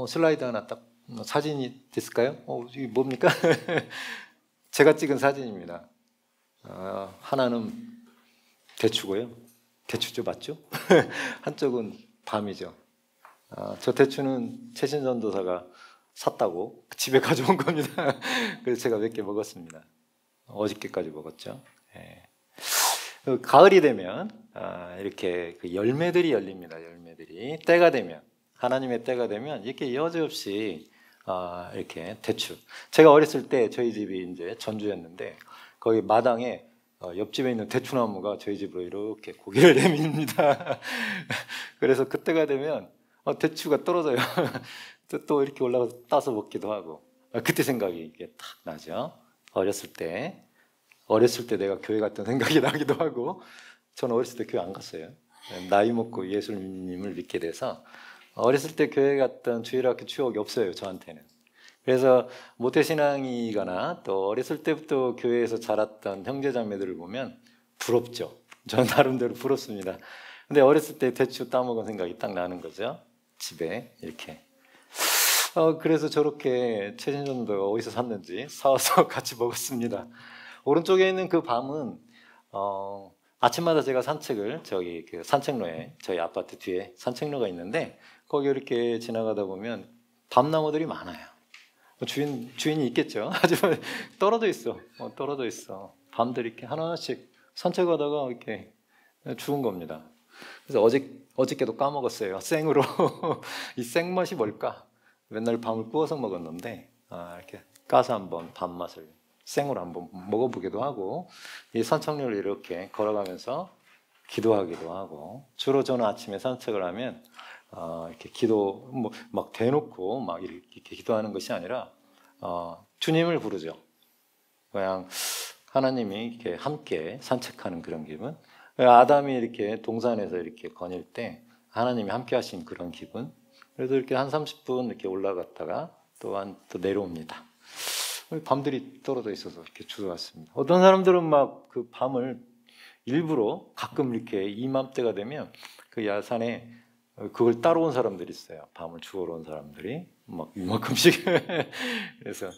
슬라이드 하나 딱 사진이 됐을까요? 이게 뭡니까? 제가 찍은 사진입니다. 하나는 대추고요. 대추죠, 맞죠? 한쪽은 밤이죠. 저 대추는 최신 전도사가 샀다고 집에 가져온 겁니다. 그래서 제가 몇 개 먹었습니다. 어저께까지 먹었죠. 예. 가을이 되면 이렇게 그 열매들이 열립니다. 열매들이 때가 되면, 하나님의 때가 되면 이렇게 여지없이 이렇게 대추. 제가 어렸을 때 저희 집이 이제 전주였는데 거기 마당에 옆집에 있는 대추나무가 저희 집으로 이렇게 고개를 내밉니다. 그래서 그때가 되면 대추가 떨어져요. 또 이렇게 올라가서 따서 먹기도 하고. 그때 생각이 이게 탁 나죠. 어렸을 때 내가 교회 갔던 생각이 나기도 하고. 저는 어렸을 때 교회 안 갔어요. 나이 먹고 예수님을 믿게 돼서 어렸을 때 교회 갔던 주일학교 추억이 없어요, 저한테는. 그래서 모태신앙이거나 또 어렸을 때부터 교회에서 자랐던 형제자매들을 보면 부럽죠. 저는 나름대로 부럽습니다. 근데 어렸을 때 대추 따먹은 생각이 딱 나는 거죠. 집에 이렇게. 그래서 저렇게 최신전도가 어디서 샀는지 사와서 같이 먹었습니다. 오른쪽에 있는 그 밤은 아침마다 제가 산책을 저기 그 산책로에, 저희 아파트 뒤에 산책로가 있는데 거기 이렇게 지나가다 보면 밤나무들이 많아요. 주인이 있겠죠. 하지만 떨어져 있어. 밤들 이렇게 하나씩 산책하다가 이렇게 죽은 겁니다. 그래서 어저께도 까먹었어요. 생으로. 이 생맛이 뭘까? 맨날 밤을 구워서 먹었는데 이렇게 까서 한번 밤맛을 생으로 한번 먹어보기도 하고, 이 산책로를 이렇게 걸어가면서 기도하기도 하고. 주로 저는 아침에 산책을 하면 이렇게 기도 막 대놓고 막 이렇게 기도하는 것이 아니라 주님을 부르죠. 그냥 하나님이 이렇게 함께 산책하는 그런 기분. 아담이 이렇게 동산에서 이렇게 거닐 때 하나님이 함께 하신 그런 기분. 그래서 이렇게 한 30분 이렇게 올라갔다가 또 내려옵니다. 밤들이 떨어져 있어서 이렇게 주워왔습니다. 어떤 사람들은 막 그 밤을 일부러 가끔 이렇게 이맘때가 되면 그 야산에 그걸 따러 온 사람들이 있어요. 밤을 주우러 온 사람들이 막 이만큼씩. 그래서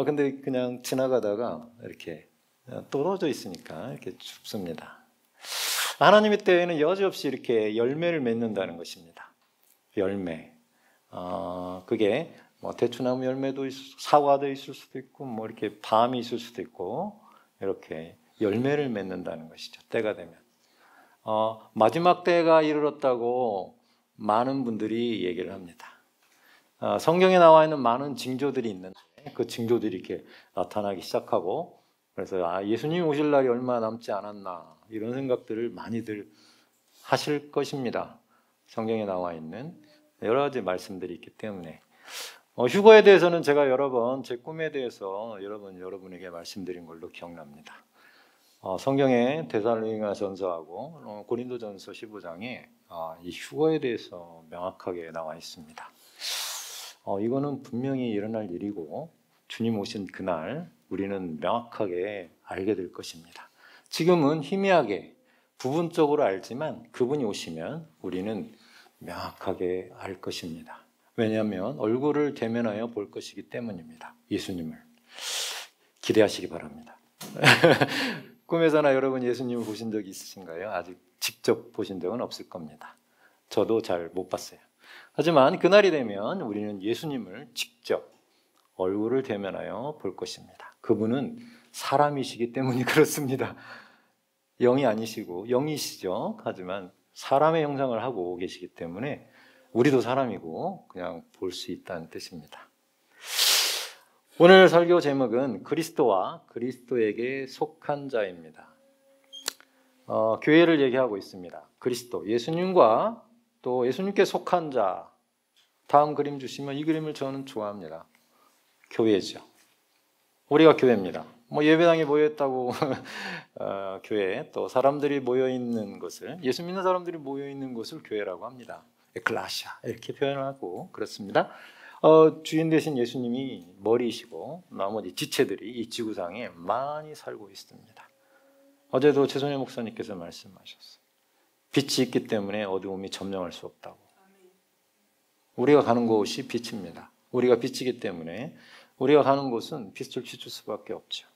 근데 그냥 지나가다가 이렇게 떨어져 있으니까 이렇게 춥습니다. 하나님의 때에는 여지없이 이렇게 열매를 맺는다는 것입니다. 열매. 그게 뭐 대추나무 열매도 사과도 있을 수도 있고 뭐 이렇게 밤이 있을 수도 있고 이렇게 열매를 맺는다는 것이죠. 때가 되면. 마지막 때가 이르렀다고 많은 분들이 얘기를 합니다. 성경에 나와 있는 많은 징조들이 있는데 그 징조들이 이렇게 나타나기 시작하고, 그래서 예수님이 오실 날이 얼마 남지 않았나 이런 생각들을 많이들 하실 것입니다. 성경에 나와 있는 여러 가지 말씀들이 있기 때문에. 휴거에 대해서는 제가 여러 번 제 꿈에 대해서 여러분에게 말씀드린 걸로 기억납니다. 성경의 데살로니가전서하고 고린도전서 15장에 이 휴거에 대해서 명확하게 나와 있습니다. 이거는 분명히 일어날 일이고 주님 오신 그날 우리는 명확하게 알게 될 것입니다. 지금은 희미하게 부분적으로 알지만 그분이 오시면 우리는 명확하게 알 것입니다. 왜냐하면 얼굴을 대면하여 볼 것이기 때문입니다. 예수님을 기대하시기 바랍니다. 꿈에서나 여러분 예수님을 보신 적이 있으신가요? 아직 직접 보신 적은 없을 겁니다. 저도 잘 못 봤어요. 하지만 그날이 되면 우리는 예수님을 직접 얼굴을 대면하여 볼 것입니다. 그분은 사람이시기 때문에 그렇습니다. 영이 아니시고 영이시죠. 하지만 사람의 형상을 하고 계시기 때문에 우리도 사람이고 그냥 볼 수 있다는 뜻입니다. 오늘 설교 제목은 그리스도와 그리스도에게 속한 자입니다. 교회를 얘기하고 있습니다. 그리스도, 예수님과 또 예수님께 속한 자. 다음 그림 주시면 이 그림을 저는 좋아합니다. 교회죠. 우리가 교회입니다. 예배당에 모여있다고 교회, 또 사람들이 모여있는 것을, 예수 믿는 사람들이 모여있는 것을 교회라고 합니다. 에클라시아 이렇게 표현하고 그렇습니다. 주인 되신 예수님이 머리이시고 나머지 지체들이 이 지구상에 많이 살고 있습니다. 어제도 최선희 목사님께서 말씀하셨어요. 빛이 있기 때문에 어두움이 점령할 수 없다고. 우리가 가는 곳이 빛입니다. 우리가 빛이기 때문에 우리가 가는 곳은 빛을 비출 수밖에 없죠.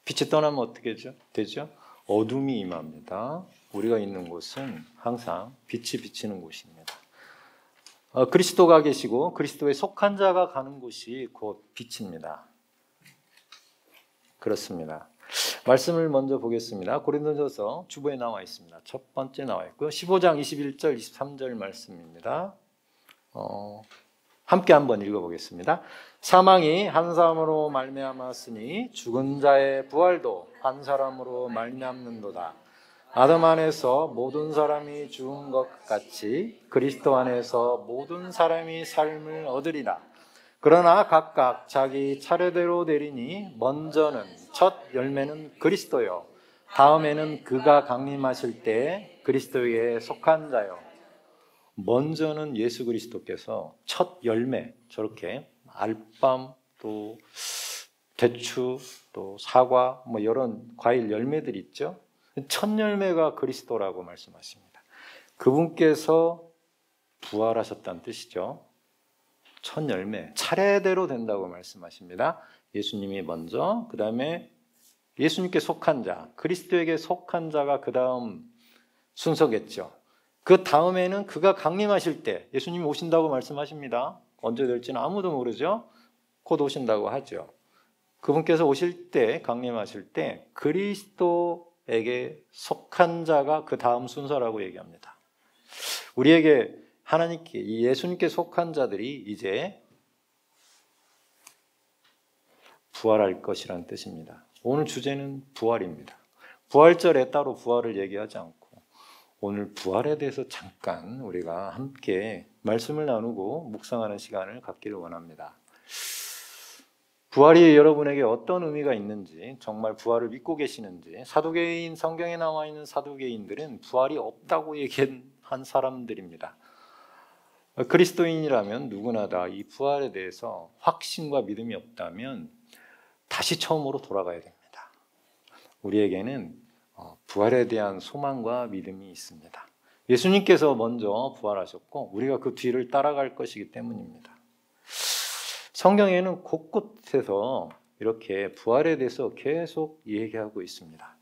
빛이 떠나면 어떻게 되죠? 어둠이 임합니다. 우리가 있는 곳은 항상 빛이 비치는 곳입니다. 그리스도가 계시고 그리스도에 속한 자가 가는 곳이 곧 빛입니다. 그렇습니다. 말씀을 먼저 보겠습니다. 고린도전서 주보에 나와 있습니다. 첫 번째 나와 있고요. 15장 21절 23절 말씀입니다. 함께 한번 읽어보겠습니다. 사망이 한 사람으로 말미암았으니 죽은 자의 부활도 한 사람으로 말미암는도다. 아담 안에서 모든 사람이 죽은 것 같이 그리스도 안에서 모든 사람이 삶을 얻으리라. 그러나 각각 자기 차례대로 되리니 먼저는 첫 열매는 그리스도요 다음에는 그가 강림하실 때 그리스도에 속한 자요. 먼저는 예수 그리스도께서 첫 열매, 저렇게 알밤 또 대추 또 사과 뭐 이런 과일 열매들 있죠. 첫 열매가 그리스도라고 말씀하십니다. 그분께서 부활하셨다는 뜻이죠. 첫 열매, 차례대로 된다고 말씀하십니다. 예수님이 먼저, 그 다음에 예수님께 속한 자, 그리스도에게 속한 자가 그 다음 순서겠죠. 그 다음에는 그가 강림하실 때 예수님이 오신다고 말씀하십니다. 언제 될지는 아무도 모르죠. 곧 오신다고 하죠. 그분께서 오실 때, 강림하실 때 그리스도에게 속한 자가 그 다음 순서라고 얘기합니다. 우리에게 하나님께, 예수님께 속한 자들이 이제 부활할 것이라는 뜻입니다. 오늘 주제는 부활입니다. 부활절에 따로 부활을 얘기하지 않고 오늘 부활에 대해서 잠깐 우리가 함께 말씀을 나누고 묵상하는 시간을 갖기를 원합니다. 부활이 여러분에게 어떤 의미가 있는지, 정말 부활을 믿고 계시는지, 사두개인, 성경에 나와 있는 사두개인들은 부활이 없다고 얘기한 사람들입니다. 그리스도인이라면 누구나 다 이 부활에 대해서 확신과 믿음이 없다면 다시 처음으로 돌아가야 됩니다. 우리에게는 부활에 대한 소망과 믿음이 있습니다. 예수님께서 먼저 부활하셨고 우리가 그 뒤를 따라갈 것이기 때문입니다. 성경에는 곳곳에서 이렇게 부활에 대해서 계속 얘기하고 있습니다.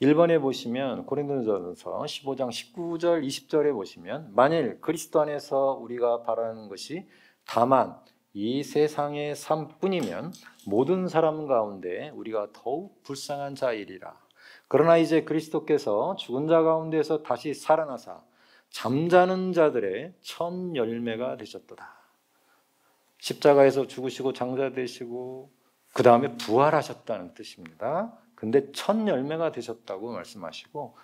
1번에 보시면 고린도전서 15장 19절 20절에 보시면 만일 그리스도 안에서 우리가 바라는 것이 다만 이 세상의 삶뿐이면 모든 사람 가운데 우리가 더욱 불쌍한 자이리라. 그러나 이제 그리스도께서 죽은 자 가운데서 다시 살아나사 잠자는 자들의 첫 열매가 되셨도다. 십자가에서 죽으시고 장사되시고 그 다음에 부활하셨다는 뜻입니다. 근데 첫 열매가 되셨다고 말씀하시고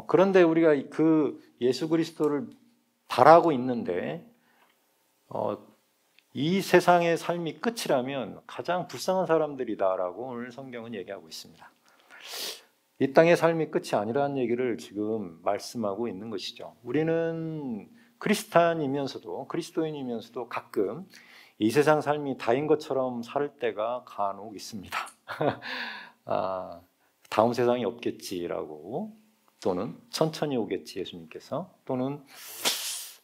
그런데 우리가 그 예수 그리스도를 바라고 있는데 이 세상의 삶이 끝이라면 가장 불쌍한 사람들이다라고 오늘 성경은 얘기하고 있습니다. 이 땅의 삶이 끝이 아니라는 얘기를 지금 말씀하고 있는 것이죠. 우리는 크리스찬이면서도 그리스도인이면서도 가끔 이 세상 삶이 다인 것처럼 살 때가 간혹 있습니다. 다음 세상이 없겠지라고 또는 천천히 오겠지 예수님께서 또는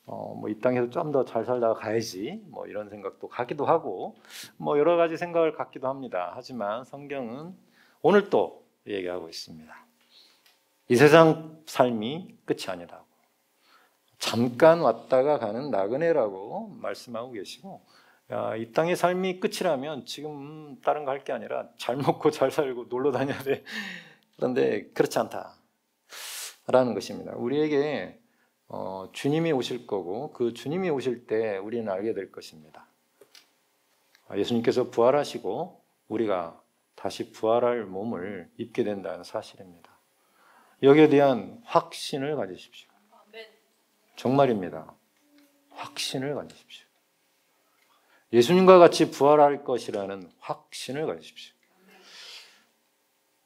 뭐 이 땅에서 좀 더 잘 살다가 가야지 뭐 이런 생각도 하기도 하고 뭐 여러 가지 생각을 갖기도 합니다. 하지만 성경은 오늘 또 얘기하고 있습니다. 이 세상 삶이 끝이 아니라고 잠깐 왔다가 가는 나그네라고 말씀하고 계시고 이 땅의 삶이 끝이라면 지금 다른 거 할 게 아니라 잘 먹고 잘 살고 놀러 다녀야 돼. 그런데 그렇지 않다라는 것입니다. 우리에게 주님이 오실 거고 그 주님이 오실 때 우리는 알게 될 것입니다. 예수님께서 부활하시고 우리가 다시 부활할 몸을 입게 된다는 사실입니다. 여기에 대한 확신을 가지십시오. 정말입니다. 확신을 가지십시오. 예수님과 같이 부활할 것이라는 확신을 가지십시오.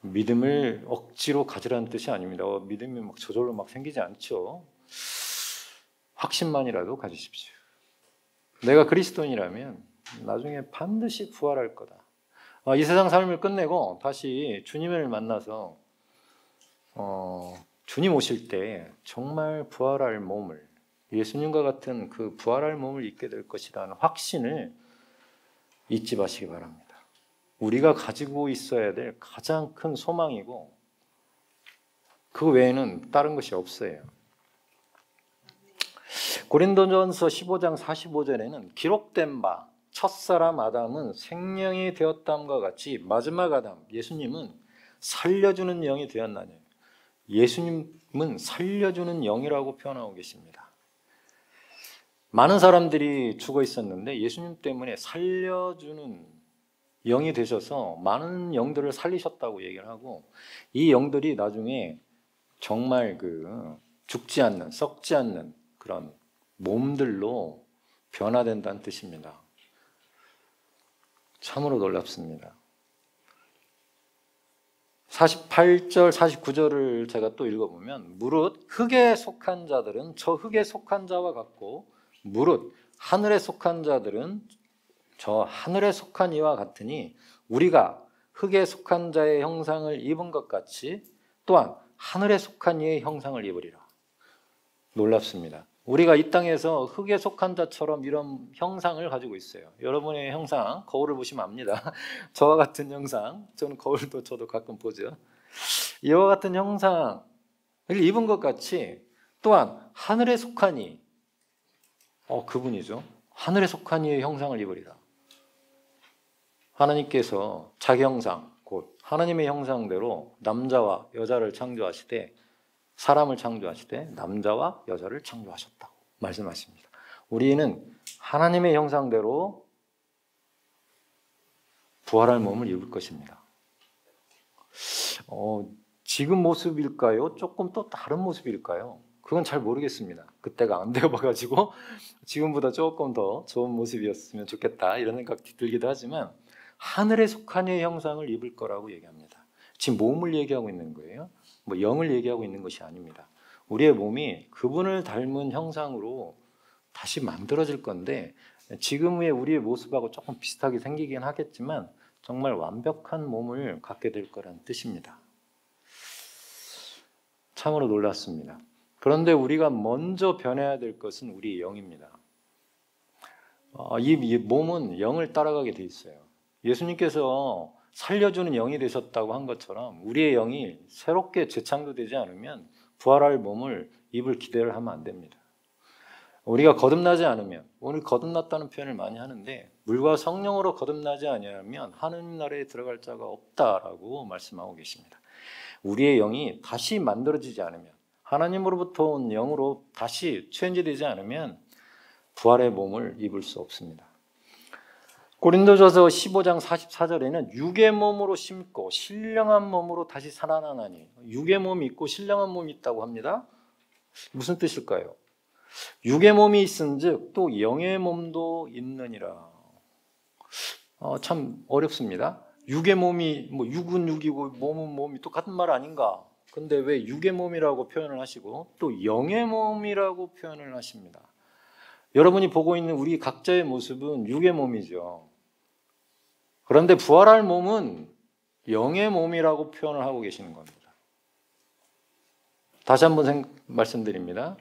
믿음을 억지로 가지라는 뜻이 아닙니다. 믿음이 막 저절로 막 생기지 않죠. 확신만이라도 가지십시오. 내가 그리스도인이라면 나중에 반드시 부활할 거다. 이 세상 삶을 끝내고 다시 주님을 만나서 주님 오실 때 정말 부활할 몸을 예수님과 같은 그 부활할 몸을 입게 될 것이라는 확신을 잊지 마시기 바랍니다. 우리가 가지고 있어야 될 가장 큰 소망이고 그 외에는 다른 것이 없어요. 고린도전서 15장 45절에는 기록된 바 첫사람 아담은 생명이 되었다함과 같이 마지막 아담 예수님은 살려주는 영이 되었나니 예수님은 살려주는 영이라고 표현하고 계십니다. 많은 사람들이 죽어 있었는데 예수님 때문에 살려주는 영이 되셔서 많은 영들을 살리셨다고 얘기를 하고 이 영들이 나중에 정말 죽지 않는 썩지 않는 그런 몸들로 변화된다는 뜻입니다. 참으로 놀랍습니다. 48절, 49절을 제가 또 읽어보면 무릇 흙에 속한 자들은 저 흙에 속한 자와 같고 무릇 하늘에 속한 자들은 저 하늘에 속한 이와 같으니 우리가 흙에 속한 자의 형상을 입은 것 같이 또한 하늘에 속한 이의 형상을 입으리라. 놀랍습니다. 우리가 이 땅에서 흙에 속한 자처럼 이런 형상을 가지고 있어요. 여러분의 형상, 거울을 보시면 압니다. 저와 같은 형상, 저는 거울도 저도 가끔 보죠. 이와 같은 형상을 입은 것 같이 또한 하늘에 속한 이, 그분이죠. 하늘에 속한 이의 형상을 입으리라. 하나님께서 자기 형상, 곧 하나님의 형상대로 남자와 여자를 창조하시되 사람을 창조하시되 남자와 여자를 창조하셨다고 말씀하십니다. 우리는 하나님의 형상대로 부활할 몸을 입을 것입니다. 지금 모습일까요? 조금 또 다른 모습일까요? 그건 잘 모르겠습니다. 그때가 안 되어봐가지고 지금보다 조금 더 좋은 모습이었으면 좋겠다 이런 생각이 들기도 하지만 하늘에 속한 이의 형상을 입을 거라고 얘기합니다. 지금 몸을 얘기하고 있는 거예요. 영을 얘기하고 있는 것이 아닙니다. 우리의 몸이 그분을 닮은 형상으로 다시 만들어질 건데 지금의 우리의 모습하고 조금 비슷하게 생기긴 하겠지만 정말 완벽한 몸을 갖게 될 거라는 뜻입니다. 참으로 놀랐습니다. 그런데 우리가 먼저 변해야 될 것은 우리의 영입니다. 이 몸은 영을 따라가게 돼 있어요. 예수님께서 살려주는 영이 되셨다고 한 것처럼 우리의 영이 새롭게 재창조되지 않으면 부활할 몸을 입을 기대를 하면 안 됩니다. 우리가 거듭나지 않으면, 오늘 거듭났다는 표현을 많이 하는데 물과 성령으로 거듭나지 아니하면 하느님 나라에 들어갈 자가 없다라고 말씀하고 계십니다. 우리의 영이 다시 만들어지지 않으면, 하나님으로부터 온 영으로 다시 체인지되지 않으면 부활의 몸을 입을 수 없습니다. 고린도전서 15장 44절에는 육의 몸으로 심고 신령한 몸으로 다시 살아나나니, 육의 몸이 있고 신령한 몸이 있다고 합니다. 무슨 뜻일까요? 육의 몸이 있은즉 또 영의 몸도 있느니라. 참 어렵습니다. 육의 몸이 육은 육이고 몸은 몸이 똑같은 말 아닌가? 근데 왜 육의 몸이라고 표현을 하시고 또 영의 몸이라고 표현을 하십니다. 여러분이 보고 있는 우리 각자의 모습은 육의 몸이죠. 그런데 부활할 몸은 영의 몸이라고 표현을 하고 계시는 겁니다. 다시 한번 말씀드립니다.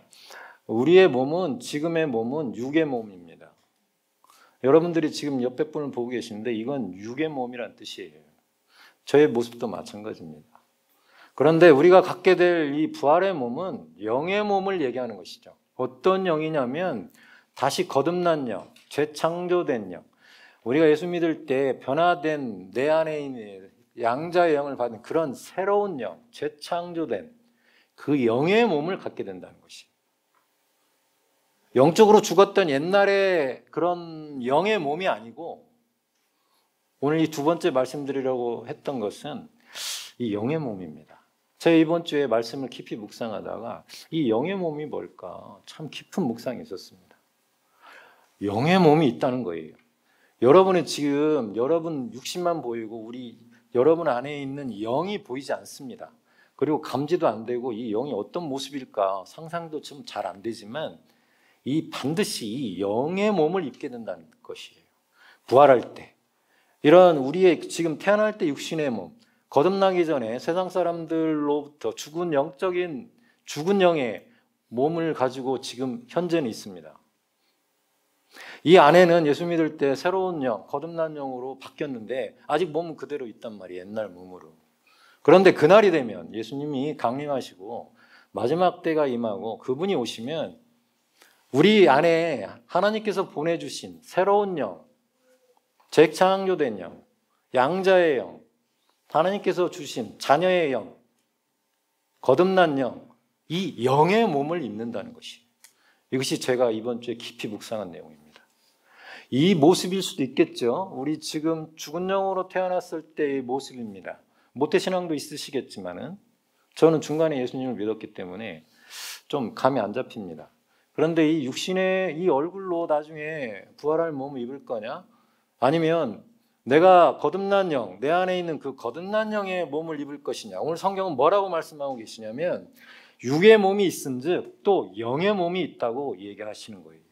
우리의 몸은, 지금의 몸은 육의 몸입니다. 여러분들이 지금 옆에 분을 보고 계시는데 이건 육의 몸이란 뜻이에요. 저의 모습도 마찬가지입니다. 그런데 우리가 갖게 될 이 부활의 몸은 영의 몸을 얘기하는 것이죠. 어떤 영이냐면 다시 거듭난 영, 재창조된 영. 우리가 예수 믿을 때 변화된 내 안에 있는 양자의 영을 받은 그런 새로운 영, 재창조된 그 영의 몸을 갖게 된다는 것이. 영적으로 죽었던 옛날의 그런 영의 몸이 아니고 오늘 이 두 번째 말씀드리려고 했던 것은 이 영의 몸입니다. 제가 이번 주에 말씀을 깊이 묵상하다가 이 영의 몸이 뭘까 참 깊은 묵상이 있었습니다. 영의 몸이 있다는 거예요. 여러분은 지금 여러분 육신만 보이고 여러분 안에 있는 영이 보이지 않습니다. 그리고 감지도 안 되고 이 영이 어떤 모습일까 상상도 좀 잘 안 되지만 반드시 이 영의 몸을 입게 된다는 것이에요. 부활할 때 이런 우리의 지금 태어날 때 육신의 몸, 거듭나기 전에 세상 사람들로부터 죽은 영의 몸을 가지고 지금 현재는 있습니다. 이 안에는 예수 믿을 때 새로운 영, 거듭난 영으로 바뀌었는데 아직 몸은 그대로 있단 말이에요. 옛날 몸으로. 그런데 그날이 되면 예수님이 강림하시고 마지막 때가 임하고 그분이 오시면 우리 안에 하나님께서 보내주신 새로운 영, 재창조된 영, 양자의 영, 하나님께서 주신 자녀의 영, 거듭난 영, 이 영의 몸을 입는다는 것이 이것이 제가 이번 주에 깊이 묵상한 내용입니다. 이 모습일 수도 있겠죠. 우리 지금 죽은 영으로 태어났을 때의 모습입니다. 모태신앙도 있으시겠지만은 저는 중간에 예수님을 믿었기 때문에 좀 감이 안 잡힙니다. 그런데 이 육신의 이 얼굴로 나중에 부활할 몸을 입을 거냐? 아니면 내가 거듭난 영, 내 안에 있는 그 거듭난 영의 몸을 입을 것이냐? 오늘 성경은 뭐라고 말씀하고 계시냐면 육의 몸이 있은즉 또 영의 몸이 있다고 얘기하시는 거예요.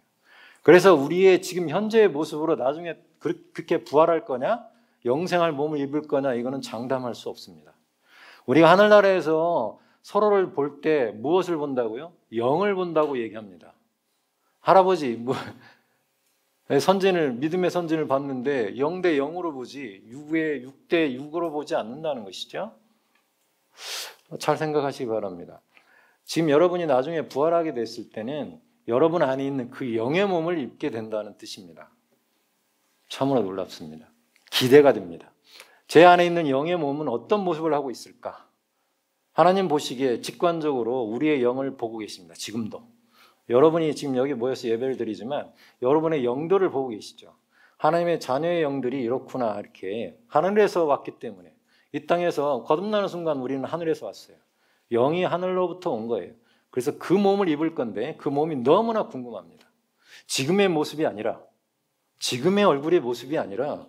그래서 우리의 지금 현재의 모습으로 나중에 그렇게 부활할 거냐? 영생할 몸을 입을 거냐? 이거는 장담할 수 없습니다. 우리가 하늘나라에서 서로를 볼 때 무엇을 본다고요? 영을 본다고 얘기합니다. 할아버지 선진을 믿음의 선진을 봤는데 0대 0으로 보지 6대 6으로 보지 않는다는 것이죠. 잘 생각하시기 바랍니다. 지금 여러분이 나중에 부활하게 됐을 때는 여러분 안에 있는 그 영의 몸을 입게 된다는 뜻입니다. 참으로 놀랍습니다. 기대가 됩니다. 제 안에 있는 영의 몸은 어떤 모습을 하고 있을까? 하나님 보시기에 직관적으로 우리의 영을 보고 계십니다. 지금도. 여러분이 지금 여기 모여서 예배를 드리지만 여러분의 영들을 보고 계시죠. 하나님의 자녀의 영들이 이렇구나 이렇게 하늘에서 왔기 때문에 이 땅에서 거듭나는 순간 우리는 하늘에서 왔어요. 영이 하늘로부터 온 거예요. 그래서 그 몸을 입을 건데 그 몸이 너무나 궁금합니다. 지금의 모습이 아니라 지금의 얼굴의 모습이 아니라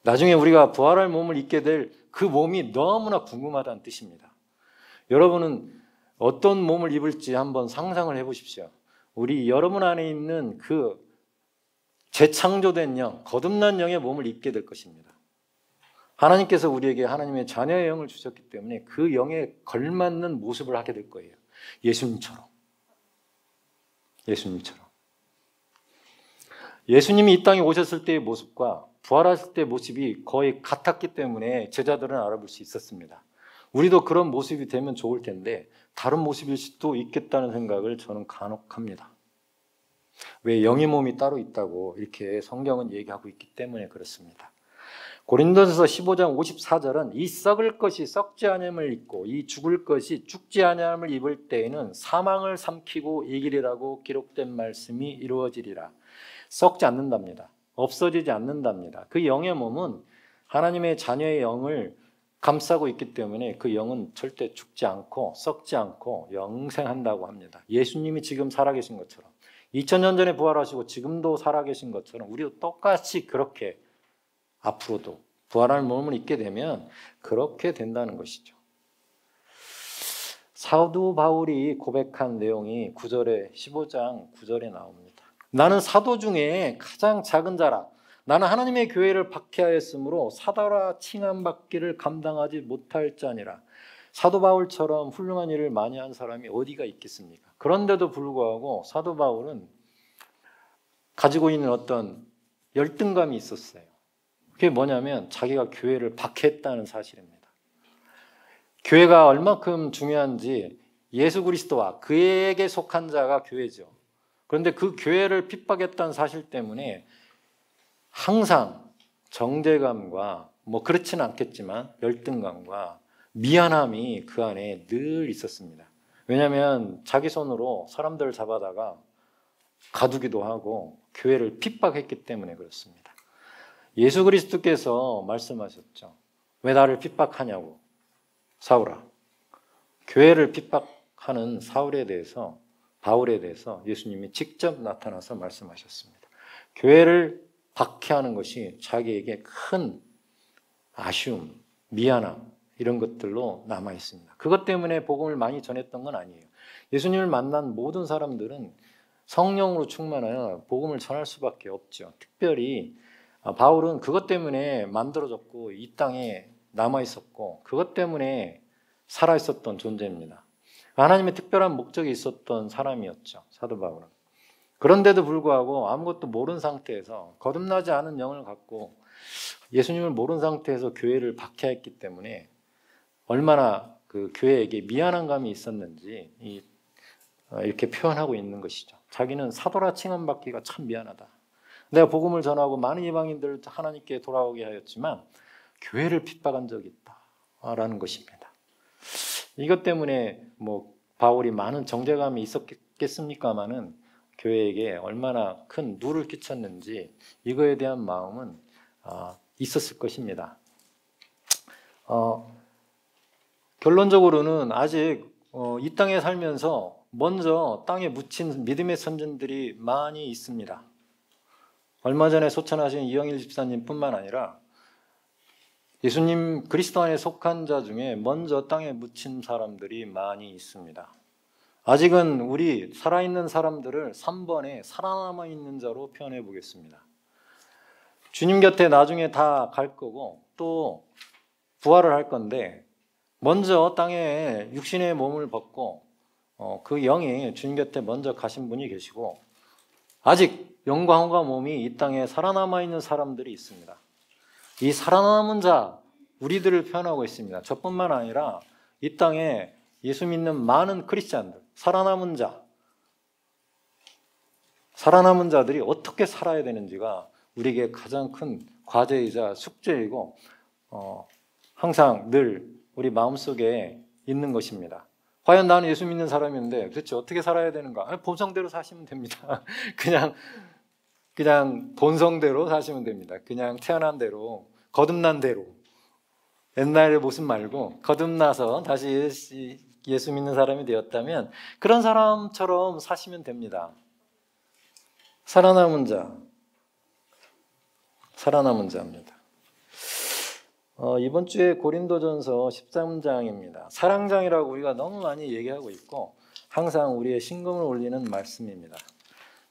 나중에 우리가 부활할 몸을 입게 될 그 몸이 너무나 궁금하다는 뜻입니다. 여러분은 어떤 몸을 입을지 한번 상상을 해보십시오. 우리 여러분 안에 있는 그 재창조된 영, 거듭난 영의 몸을 입게 될 것입니다. 하나님께서 우리에게 하나님의 자녀의 영을 주셨기 때문에 그 영에 걸맞는 모습을 하게 될 거예요. 예수님처럼. 예수님이 이 땅에 오셨을 때의 모습과 부활했을 때의 모습이 거의 같았기 때문에 제자들은 알아볼 수 있었습니다. 우리도 그런 모습이 되면 좋을 텐데 다른 모습일 수도 있겠다는 생각을 저는 간혹 합니다. 왜 영의 몸이 따로 있다고 이렇게 성경은 얘기하고 있기 때문에 그렇습니다. 고린도전서 15장 54절은 이 썩을 것이 썩지 아니함을 입고 이 죽을 것이 죽지 아니함을 입을 때에는 사망을 삼키고 이기리라고 기록된 말씀이 이루어지리라. 썩지 않는답니다. 없어지지 않는답니다. 그 영의 몸은 하나님의 자녀의 영을 감싸고 있기 때문에 그 영은 절대 죽지 않고 썩지 않고 영생한다고 합니다. 예수님이 지금 살아계신 것처럼 2000년 전에 부활하시고 지금도 살아계신 것처럼 우리도 똑같이 그렇게 앞으로도 부활할 몸을 입게 되면 그렇게 된다는 것이죠. 사도 바울이 고백한 내용이 15장 9절에 나옵니다. 나는 사도 중에 가장 작은 자라. 나는 하나님의 교회를 박해하였으므로 사도라 칭함받기를 감당하지 못할 자니라. 사도 바울처럼 훌륭한 일을 많이 한 사람이 어디가 있겠습니까? 그런데도 불구하고 사도 바울은 가지고 있는 어떤 열등감이 있었어요. 그게 뭐냐면 자기가 교회를 박해했다는 사실입니다. 교회가 얼마큼 중요한지 예수 그리스도와 그에게 속한 자가 교회죠. 그런데 그 교회를 핍박했다는 사실 때문에 항상 정죄감과 그렇지는 않겠지만 열등감과 미안함이 그 안에 늘 있었습니다. 왜냐하면 자기 손으로 사람들을 잡아다가 가두기도 하고 교회를 핍박했기 때문에 그렇습니다. 예수 그리스도께서 말씀하셨죠. 왜 나를 핍박하냐고. 사울아. 교회를 핍박하는 바울에 대해서 예수님이 직접 나타나서 말씀하셨습니다. 교회를 박해하는 것이 자기에게 큰 아쉬움, 미안함 이런 것들로 남아 있습니다. 그것 때문에 복음을 많이 전했던 건 아니에요. 예수님을 만난 모든 사람들은 성령으로 충만하여 복음을 전할 수밖에 없죠. 특별히 바울은 그것 때문에 만들어졌고 이 땅에 남아 있었고 그것 때문에 살아 있었던 존재입니다. 하나님의 특별한 목적이 있었던 사람이었죠. 사도 바울은. 그런데도 불구하고 아무것도 모르는 상태에서 거듭나지 않은 영을 갖고 예수님을 모르는 상태에서 교회를 박해했기 때문에 얼마나 그 교회에게 미안한 감이 있었는지 이렇게 표현하고 있는 것이죠. 자기는 사도라 칭함받기가 참 미안하다. 내가 복음을 전하고 많은 이방인들을 하나님께 돌아오게 하였지만 교회를 핍박한 적이 있다라는 것입니다. 이것 때문에 뭐 바울이 많은 정죄감이 있었겠습니까마는 교회에게 얼마나 큰 누를 끼쳤는지 이거에 대한 마음은 있었을 것입니다. 결론적으로는 아직 이 땅에 살면서 먼저 땅에 묻힌 믿음의 선진들이 많이 있습니다. 얼마 전에 소천하신 이영일 집사님뿐만 아니라 예수님 그리스도 안에 속한 자 중에 먼저 땅에 묻힌 사람들이 많이 있습니다. 아직은 우리 살아있는 사람들을 3번에 살아남아 있는 자로 표현해 보겠습니다. 주님 곁에 나중에 다 갈 거고 또 부활을 할 건데 먼저 땅에 육신의 몸을 벗고 그 영이 주님 곁에 먼저 가신 분이 계시고 아직 영광과 몸이 이 땅에 살아남아 있는 사람들이 있습니다. 이 살아남은 자 우리들을 표현하고 있습니다. 저뿐만 아니라 이 땅에 예수 믿는 많은 크리스찬들 살아남은 자들이 어떻게 살아야 되는지가 우리에게 가장 큰 과제이자 숙제이고 항상 늘 우리 마음속에 있는 것입니다. 과연 나는 예수 믿는 사람인데 도대체 어떻게 살아야 되는가? 본성대로 사시면 됩니다. 그냥 본성대로 사시면 됩니다. 그냥 태어난 대로, 거듭난 대로. 옛날의 모습 말고 거듭나서 다시 예수 믿는 사람이 되었다면 그런 사람처럼 사시면 됩니다. 살아남은 자입니다. 이번 주에 고린도전서 13장입니다. 사랑장이라고 우리가 너무 많이 얘기하고 있고 항상 우리의 심금을 울리는 말씀입니다.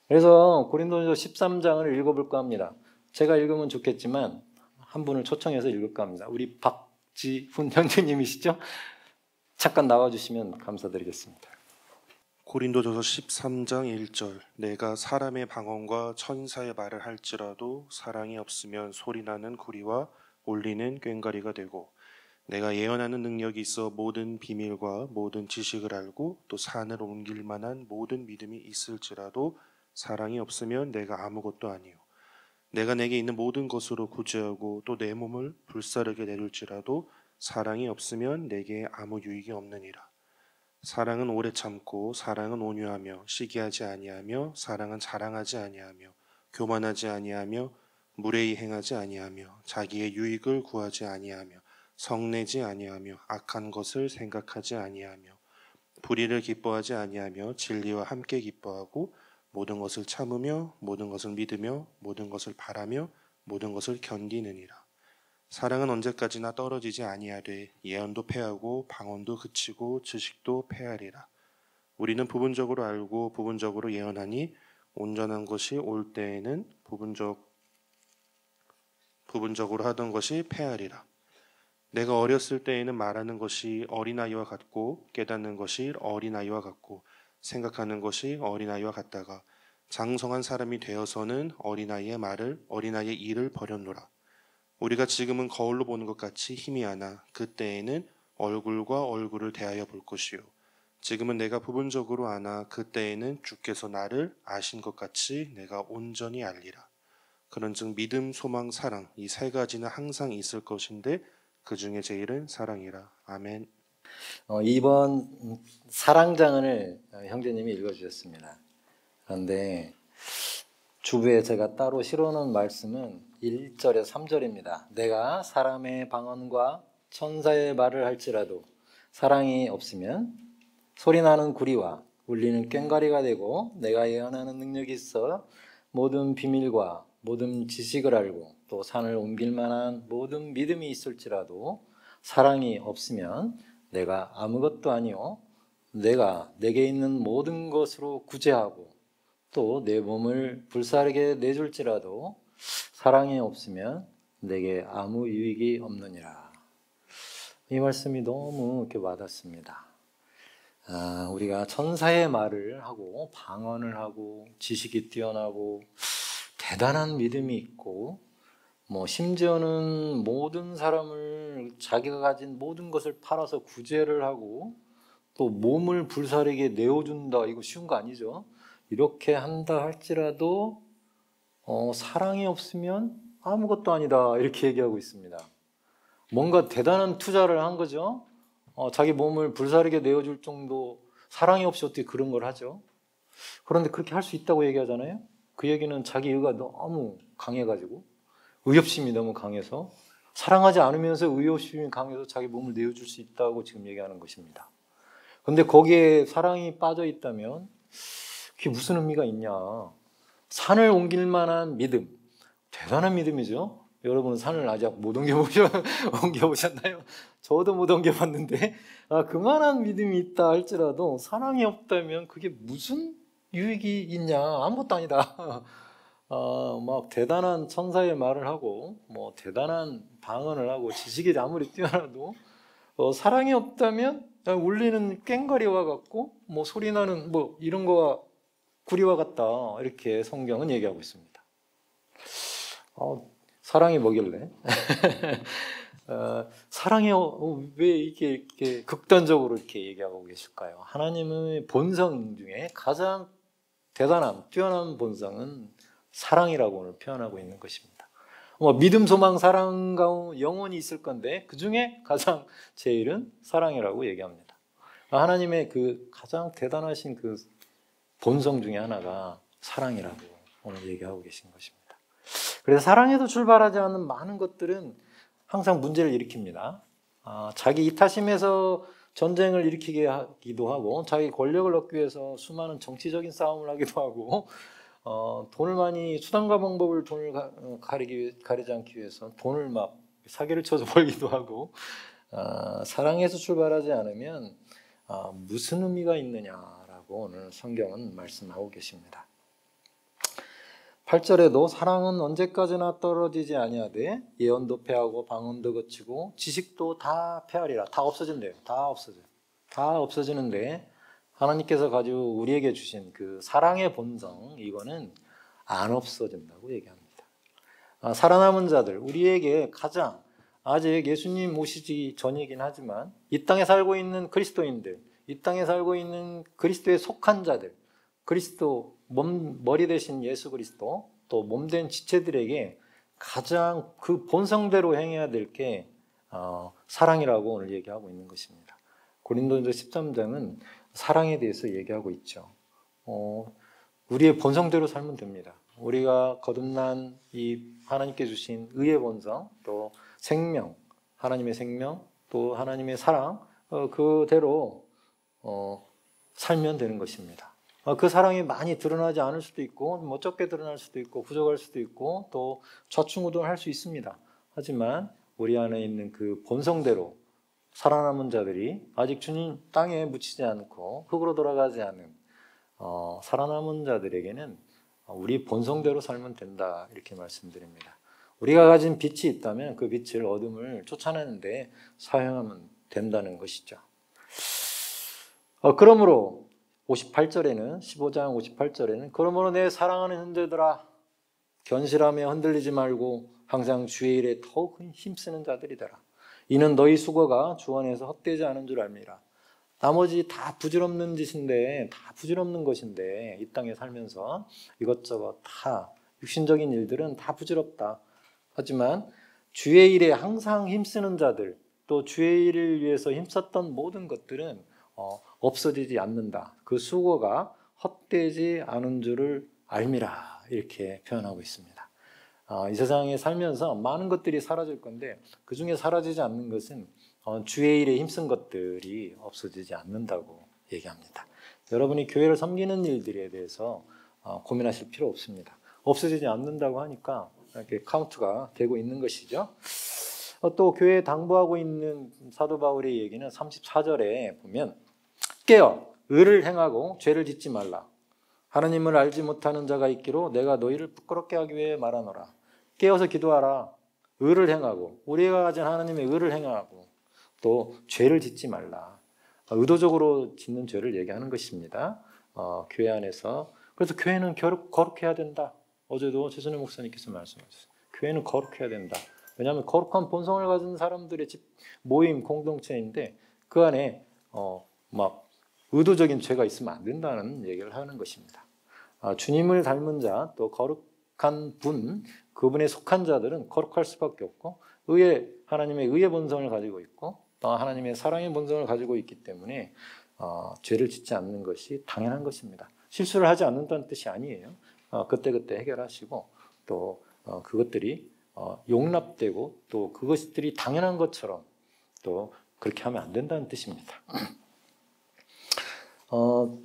그래서 고린도전서 13장을 읽어볼까 합니다. 제가 읽으면 좋겠지만 한 분을 초청해서 읽을까 합니다. 우리 박지훈 형제님이시죠? 잠깐 나와주시면 감사드리겠습니다. 고린도전서 13장 1절 내가 사람의 방언과 천사의 말을 할지라도 사랑이 없으면 소리나는 구리와 울리는 꽹과리가 되고 내가 예언하는 능력이 있어 모든 비밀과 모든 지식을 알고 또 산을 옮길 만한 모든 믿음이 있을지라도 사랑이 없으면 내가 아무것도 아니요 내가 내게 있는 모든 것으로 구제하고 또 내 몸을 불사르게 내둘지라도 사랑이 없으면 내게 아무 유익이 없느니라. 사랑은 오래 참고 사랑은 온유하며 시기하지 아니하며 사랑은 자랑하지 아니하며 교만하지 아니하며 무례히 행하지 아니하며 자기의 유익을 구하지 아니하며 성내지 아니하며 악한 것을 생각하지 아니하며 불의를 기뻐하지 아니하며 진리와 함께 기뻐하고 모든 것을 참으며 모든 것을 믿으며 모든 것을 바라며 모든 것을 견디느니라. 사랑은 언제까지나 떨어지지 아니하되 예언도 패하고 방언도 그치고 지식도 패하리라. 우리는 부분적으로 알고 부분적으로 예언하니 온전한 것이 올 때에는 부분적으로 하던 것이 패하리라. 내가 어렸을 때에는 말하는 것이 어린아이와 같고 깨닫는 것이 어린아이와 같고 생각하는 것이 어린아이와 같다가 장성한 사람이 되어서는 어린아이의 일을 버렸노라. 우리가 지금은 거울로 보는 것 같이 희미하나 그때에는 얼굴과 얼굴을 대하여 볼 것이요 지금은 내가 부분적으로 아나 그때에는 주께서 나를 아신 것 같이 내가 온전히 알리라. 그런즉 믿음, 소망, 사랑 이 세 가지는 항상 있을 것인데 그 중에 제일은 사랑이라. 아멘. 이번 사랑장을 형제님이 읽어주셨습니다. 그런데 주부에 제가 따로 실어놓은 말씀은 1절에서 3절입니다. 내가 사람의 방언과 천사의 말을 할지라도 사랑이 없으면 소리나는 구리와 울리는 꽹과리가 되고 내가 예언하는 능력이 있어 모든 비밀과 모든 지식을 알고 또 산을 옮길 만한 모든 믿음이 있을지라도 사랑이 없으면 내가 아무것도 아니요 내가 내게 있는 모든 것으로 구제하고 또 내 몸을 불사르게 내줄지라도 사랑이 없으면 내게 아무 유익이 없느니라. 이 말씀이 너무 이렇게 와닿습니다. 우리가 천사의 말을 하고 방언을 하고 지식이 뛰어나고 대단한 믿음이 있고 심지어는 모든 사람을 자기가 가진 모든 것을 팔아서 구제를 하고 또 몸을 불사르게 내어준다. 이거 쉬운 거 아니죠? 이렇게 한다 할지라도 사랑이 없으면 아무것도 아니다. 이렇게 얘기하고 있습니다. 뭔가 대단한 투자를 한 거죠. 자기 몸을 불사르게 내어줄 정도 사랑이 없이 어떻게 그런 걸 하죠? 그런데 그렇게 할 수 있다고 얘기하잖아요. 그 얘기는 자기 의가 너무 강해가지고 의협심이 너무 강해서 사랑하지 않으면서 의협심이 강해서 자기 몸을 내어줄 수 있다고 지금 얘기하는 것입니다. 그런데 거기에 사랑이 빠져 있다면 그게 무슨 의미가 있냐? 산을 옮길 만한 믿음, 대단한 믿음이죠. 여러분은 산을 아직 못 옮겨보셨나요? 저도 못 옮겨봤는데 그만한 믿음이 있다 할지라도 사랑이 없다면 그게 무슨 유익이 있냐? 아무것도 아니다. 막 대단한 천사의 말을 하고 대단한 방언을 하고 지식이 아무리 뛰어나도 사랑이 없다면 울리는 꽹과리와 같고 소리나는 이런 거와 구리와 같다. 이렇게 성경은 얘기하고 있습니다. 사랑이 뭐길래? 사랑이 왜 이렇게 극단적으로 이렇게 얘기하고 계실까요? 하나님의 본성 중에 가장 대단한 뛰어난 본성은 사랑이라고 오늘 표현하고 있는 것입니다. 믿음, 소망, 사랑 가운데 영혼이 있을 건데 그 중에 가장 제일은 사랑이라고 얘기합니다. 하나님의 그 가장 대단하신 그 본성 중에 하나가 사랑이라고 오늘 얘기하고 계신 것입니다. 그래서 사랑에서 출발하지 않는 많은 것들은 항상 문제를 일으킵니다. 자기 이타심에서 전쟁을 일으키게 하기도 하고 자기 권력을 얻기 위해서 수많은 정치적인 싸움을 하기도 하고 돈을 많이 수단과 방법을 돈을 가리지 않기 위해서 돈을 막 사기를 쳐서 벌기도 하고 사랑에서 출발하지 않으면 무슨 의미가 있느냐라고 오늘 성경은 말씀하고 계십니다. 8절에도 사랑은 언제까지나 떨어지지 아니하되 예언도 패하고 방언도 거치고 지식도 다 패하리라. 다 없어진대요. 다 없어져요. 다 없어지는데 하나님께서 가지고 우리에게 주신 그 사랑의 본성 이거는 안 없어진다고 얘기합니다. 살아남은 자들 우리에게 가장 아직 예수님 오시기 전이긴 하지만 이 땅에 살고 있는 그리스도인들 이 땅에 살고 있는 그리스도에 속한 자들 그리스도 머리 대신 예수 그리스도 또 몸된 지체들에게 가장 그 본성대로 행해야 될 게 사랑이라고 오늘 얘기하고 있는 것입니다. 고린도전서 13장은 사랑에 대해서 얘기하고 있죠. 우리의 본성대로 살면 됩니다. 우리가 거듭난 이 하나님께 주신 의의 본성 또 생명 하나님의 생명 또 하나님의 사랑 그대로 살면 되는 것입니다. 그 사랑이 많이 드러나지 않을 수도 있고 적게 드러날 수도 있고 부족할 수도 있고 또 좌충우돌할 수 있습니다. 하지만 우리 안에 있는 그 본성대로 살아남은 자들이 아직 주님 땅에 묻히지 않고 흙으로 돌아가지 않은 살아남은 자들에게는 우리 본성대로 살면 된다 이렇게 말씀드립니다. 우리가 가진 빛이 있다면 그 빛을 어둠을 쫓아내는데 사용하면 된다는 것이죠. 그러므로 58절에는 15장 58절에는 그러므로 내 사랑하는 형제들아 견실하며 흔들리지 말고 항상 주의 일에 더욱 힘쓰는 자들이 되라. 이는 너희 수고가 주 안에서 헛되지 않은 줄 압니다. 나머지 다 부질없는 짓인데 다 부질없는 것인데 이 땅에 살면서 이것저것 다 육신적인 일들은 다 부질없다. 하지만 주의 일에 항상 힘쓰는 자들 또 주의 일을 위해서 힘썼던 모든 것들은 없어지지 않는다. 그 수고가 헛되지 않은 줄을 알미라 이렇게 표현하고 있습니다. 이 세상에 살면서 많은 것들이 사라질 건데 그 중에 사라지지 않는 것은 주의 일에 힘쓴 것들이 없어지지 않는다고 얘기합니다. 여러분이 교회를 섬기는 일들에 대해서 고민하실 필요 없습니다. 없어지지 않는다고 하니까 이렇게 카운트가 되고 있는 것이죠. 또 교회에 당부하고 있는 사도 바울의 얘기는 34절에 보면 깨어 의를 행하고 죄를 짓지 말라. 하나님을 알지 못하는 자가 있기로 내가 너희를 부끄럽게 하기 위해 말하노라. 깨어서 기도하라. 의를 행하고 우리가 가진 하나님의 의를 행하고 또 죄를 짓지 말라. 의도적으로 짓는 죄를 얘기하는 것입니다. 교회 안에서. 그래서 교회는 거룩해야 된다. 어제도 최선희 목사님께서 말씀하셨어요. 교회는 거룩해야 된다. 왜냐하면 거룩한 본성을 가진 사람들의 모임 공동체인데 그 안에 막 의도적인 죄가 있으면 안 된다는 얘기를 하는 것입니다. 주님을 닮은 자, 또 거룩한 분, 그분에 속한 자들은 거룩할 수밖에 없고 하나님의 의의 본성을 가지고 있고 또 하나님의 사랑의 본성을 가지고 있기 때문에 죄를 짓지 않는 것이 당연한 것입니다. 실수를 하지 않는다는 뜻이 아니에요. 그때그때 해결하시고 또 그것들이 용납되고 또 그것들이 당연한 것처럼 또 그렇게 하면 안 된다는 뜻입니다.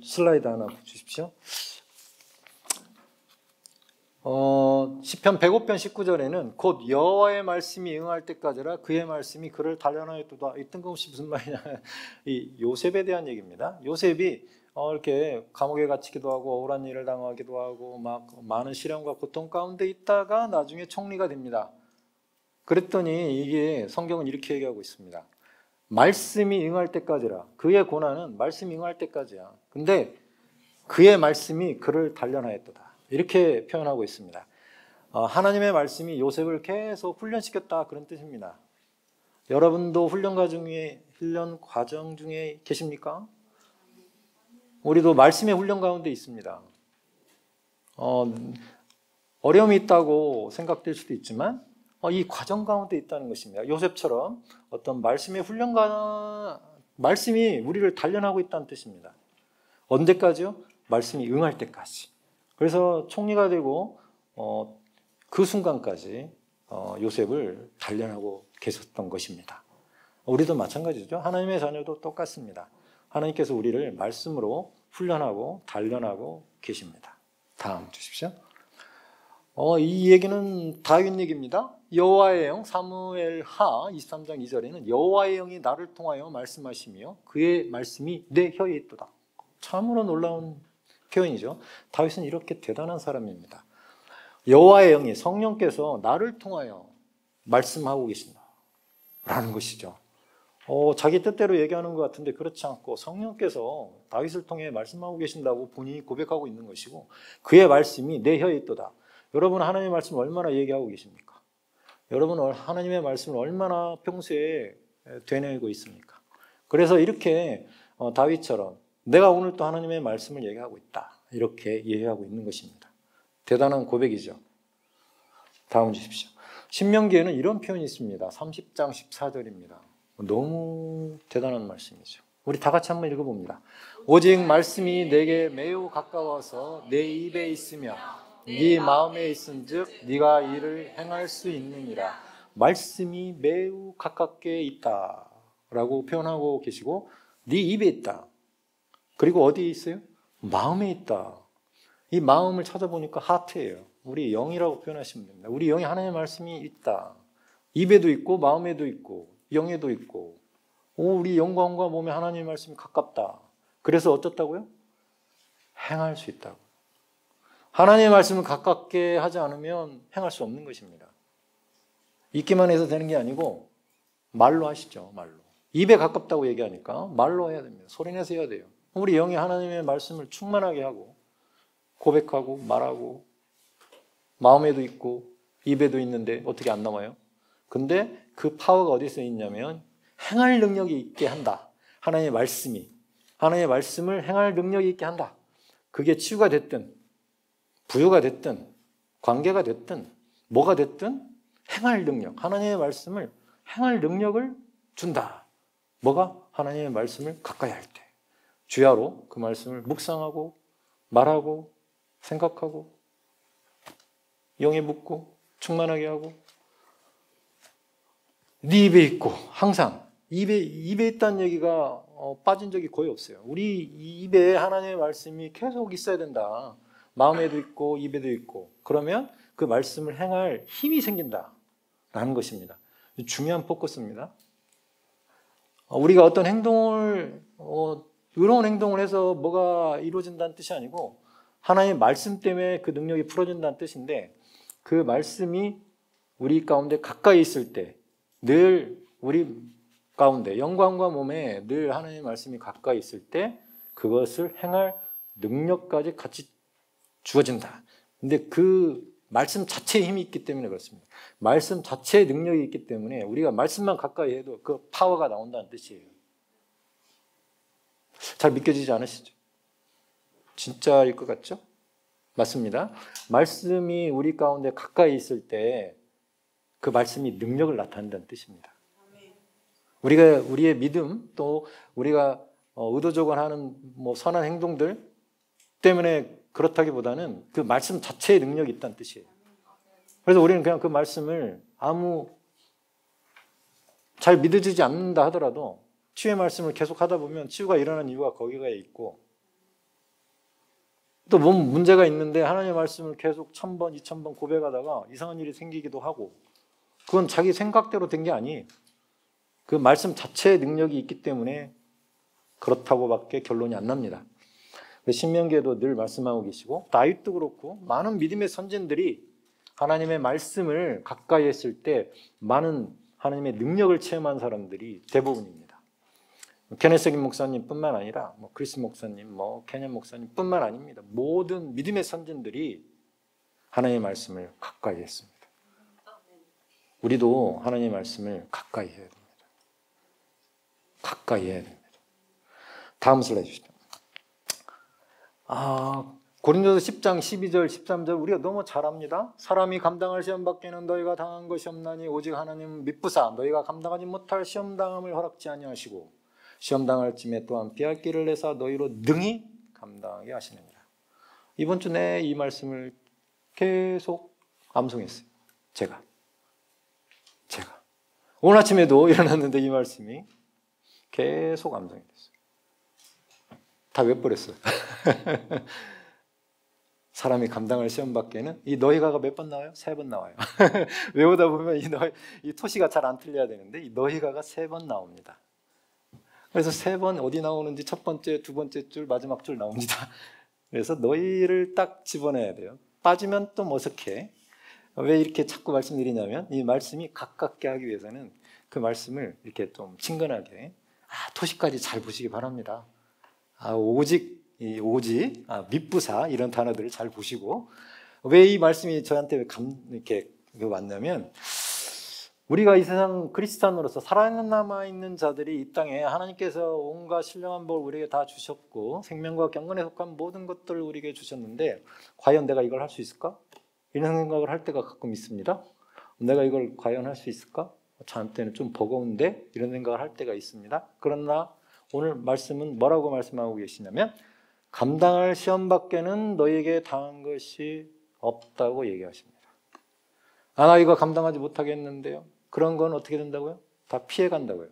슬라이드 하나 주십시오. 시편 105편 19절에는 곧 여호와의 말씀이 응할 때까지라 그의 말씀이 그를 단련하였도다. 이 뜬금없이 무슨 말이냐. 이 요셉에 대한 얘기입니다. 요셉이 이렇게 감옥에 갇히기도 하고 억울한 일을 당하기도 하고 막 많은 시련과 고통 가운데 있다가 나중에 총리가 됩니다. 그랬더니 이게 성경은 이렇게 얘기하고 있습니다. 말씀이 응할 때까지라. 그의 고난은 말씀이 응할 때까지야. 근데 그의 말씀이 그를 단련하였도다. 이렇게 표현하고 있습니다. 하나님의 말씀이 요셉을 계속 훈련시켰다 그런 뜻입니다. 여러분도 훈련 과정 중에 계십니까? 우리도 말씀의 훈련 가운데 있습니다. 어려움이 있다고 생각될 수도 있지만 이 과정 가운데 있다는 것입니다. 요셉처럼 어떤 말씀의 말씀이 우리를 단련하고 있다는 뜻입니다. 언제까지요? 말씀이 응할 때까지. 그래서 총리가 되고 그 순간까지 요셉을 단련하고 계셨던 것입니다. 우리도 마찬가지죠. 하나님의 자녀도 똑같습니다. 하나님께서 우리를 말씀으로 훈련하고 단련하고 계십니다. 다음 주십시오. 이 얘기는 다윗 얘기입니다. 여호와의 영 사무엘하 23장 2절에는 여호와의 영이 나를 통하여 말씀하시며 그의 말씀이 내 혀에 있도다. 참으로 놀라운 표현이죠. 다윗은 이렇게 대단한 사람입니다. 여호와의 영이 성령께서 나를 통하여 말씀하고 계신다라는 것이죠. 자기 뜻대로 얘기하는 것 같은데 그렇지 않고 성령께서 다윗을 통해 말씀하고 계신다고 본인이 고백하고 있는 것이고 그의 말씀이 내 혀에 있도다. 여러분 하나님의 말씀을 얼마나 얘기하고 계십니까? 여러분 하나님의 말씀을 얼마나 평소에 되뇌고 있습니까? 그래서 이렇게 다윗처럼 내가 오늘 또 하나님의 말씀을 얘기하고 있다. 이렇게 얘기하고 있는 것입니다. 대단한 고백이죠. 다음 주십시오. 신명기에는 이런 표현이 있습니다. 30장 14절입니다. 너무 대단한 말씀이죠. 우리 다 같이 한번 읽어봅니다. 오직 말씀이 내게 매우 가까워서 내 입에 있으며 네 마음에 있은즉 네가 이를 행할 수 있느니라. 말씀이 매우 가깝게 있다라고 표현하고 계시고 네 입에 있다. 그리고 어디에 있어요? 마음에 있다. 이 마음을 찾아보니까 하트예요. 우리 영이라고 표현하시면 됩니다. 우리 영에 하나님의 말씀이 있다. 입에도 있고 마음에도 있고 영에도 있고 우리 영광과 몸에 하나님의 말씀이 가깝다. 그래서 어떻다고요? 행할 수 있다고. 하나님의 말씀을 가깝게 하지 않으면 행할 수 없는 것입니다. 읽기만 해서 되는 게 아니고 말로 하시죠. 말로. 입에 가깝다고 얘기하니까 말로 해야 됩니다. 소리내서 해야 돼요. 우리 영이 하나님의 말씀을 충만하게 하고 고백하고 말하고 마음에도 있고 입에도 있는데 어떻게 안 나와요? 근데 그 파워가 어디서 있냐면 행할 능력이 있게 한다. 하나님의 말씀을 행할 능력이 있게 한다. 그게 치유가 됐든 부유가 됐든 관계가 됐든 뭐가 됐든 행할 능력, 하나님의 말씀을 행할 능력을 준다. 뭐가? 하나님의 말씀을 가까이 할 때. 주야로 그 말씀을 묵상하고 말하고 생각하고 영에 묻고 충만하게 하고 네 입에 있고 항상 입에 있다는 얘기가 빠진 적이 거의 없어요. 우리 입에 하나님의 말씀이 계속 있어야 된다. 마음에도 있고 입에도 있고 그러면 그 말씀을 행할 힘이 생긴다라는 것입니다. 중요한 포커스입니다. 우리가 어떤 행동을 의로운 행동을 해서 뭐가 이루어진다는 뜻이 아니고 하나님의 말씀 때문에 그 능력이 풀어진다는 뜻인데 그 말씀이 우리 가운데 가까이 있을 때 늘 우리 가운데 영광과 몸에 늘 하나님의 말씀이 가까이 있을 때 그것을 행할 능력까지 같이 주어진다. 근데 그 말씀 자체에 힘이 있기 때문에 그렇습니다. 말씀 자체에 능력이 있기 때문에 우리가 말씀만 가까이 해도 그 파워가 나온다는 뜻이에요. 잘 믿겨지지 않으시죠? 진짜일 것 같죠? 맞습니다. 말씀이 우리 가운데 가까이 있을 때 그 말씀이 능력을 나타낸다는 뜻입니다. 우리가 우리의 믿음 또 우리가 의도적으로 하는 선한 행동들 때문에 그렇다기보다는 그 말씀 자체의 능력이 있다는 뜻이에요. 그래서 우리는 그냥 그 말씀을 잘 믿어지지 않는다 하더라도 치유의 말씀을 계속 하다 보면 치유가 일어나는 이유가 거기가 있고 또 뭔 문제가 있는데 하나님의 말씀을 계속 1000번, 2000번 고백하다가 이상한 일이 생기기도 하고 그건 자기 생각대로 된 게 아니에요. 그 말씀 자체의 능력이 있기 때문에 그렇다고밖에 결론이 안 납니다. 신명기에도 늘 말씀하고 계시고 다윗도 그렇고 많은 믿음의 선진들이 하나님의 말씀을 가까이 했을 때 많은 하나님의 능력을 체험한 사람들이 대부분입니다. 케네스 목사님뿐만 아니라 크리스 목사님, 케년 목사님뿐만 아닙니다. 모든 믿음의 선진들이 하나님의 말씀을 가까이 했습니다. 우리도 하나님의 말씀을 가까이 해야 됩니다. 가까이 해야 됩니다. 다음 슬라이드 주시죠. 고린도서 10장 12절 13절 우리가 너무 잘 압니다. 사람이 감당할 시험 밖에는 너희가 당한 것이 없나니 오직 하나님은 미쁘사 너희가 감당하지 못할 시험 당함을 허락지 아니하시고 시험 당할 쯤에 또한 피할 길을 내사 너희로 능히 감당하게 하시느니라. 이번 주 내 이 말씀을 계속 암송했어요. 제가 오늘 아침에도 일어났는데 이 말씀이 계속 암송이 됐어요. 다 외버렸어요. 사람이 감당할 시험 밖에는 이 너희가가 몇 번 나와요? 3번 나와요. 외우다 보면 이 토시가 잘 안 틀려야 되는데 이 너희가가 3번 나옵니다. 그래서 3번 어디 나오는지 첫 번째, 두 번째 줄, 마지막 줄 나옵니다. 그래서 너희를 딱 집어내야 돼요. 빠지면 또 어색해. 왜 이렇게 자꾸 말씀드리냐면 이 말씀이 가깝게 하기 위해서는 그 말씀을 이렇게 좀 친근하게 토시까지 잘 보시기 바랍니다. 오직, 미쁘사 이런 단어들을 잘 보시고 왜 이 말씀이 저한테 이렇게 왔냐면 우리가 이 세상 그리스도인으로서 살아남아 있는 자들이 이 땅에 하나님께서 온갖 신령한 복 우리에게 다 주셨고 생명과 경건에 속한 모든 것들을 우리에게 주셨는데 과연 내가 이걸 할 수 있을까? 이런 생각을 할 때가 가끔 있습니다. 내가 이걸 과연 할 수 있을까? 저한테는 좀 버거운데 이런 생각을 할 때가 있습니다. 그러나 오늘 말씀은 뭐라고 말씀하고 계시냐면 감당할 시험 밖에는 너희에게 당한 것이 없다고 얘기하십니다. 나 이거 감당하지 못하겠는데요. 그런 건 어떻게 된다고요? 다 피해간다고요.